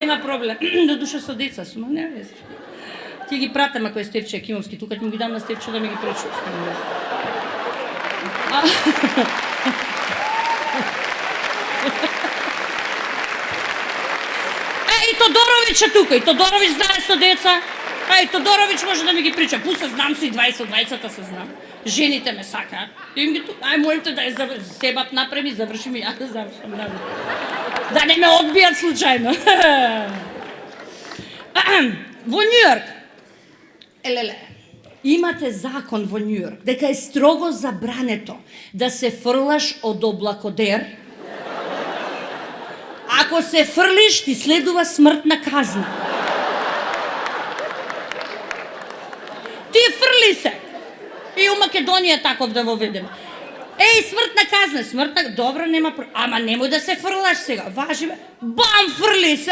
Нема проблем. До душа со деца сум, не вези. Ти ги пратам ако е Стефче Кимовски, тука ќе му ги дам на Стефче да ми ги пречу. И Тодорович е тука, и Тодорович знае со деца. И Тодорович може да ми ги прича. Пуса, знам се и 20-та се знам. Жените ме сакаат. Им ги тука. Молим те да ја себап напреми, заврши ми, ја да завршам. Да не ме одбијат случајно. Во Њујорк, елеле, имате закон во Њујорк дека е строго забрането да се фрлаш од облакодер. Ако се фрлиш, ти следува смртна казна. Ти фрли се. И у Македонија таков да воведеме. Смртна казна, смртна... Добро, нема... Ама немој да се фрлаш сега. Важи бе. Бам, фрли се.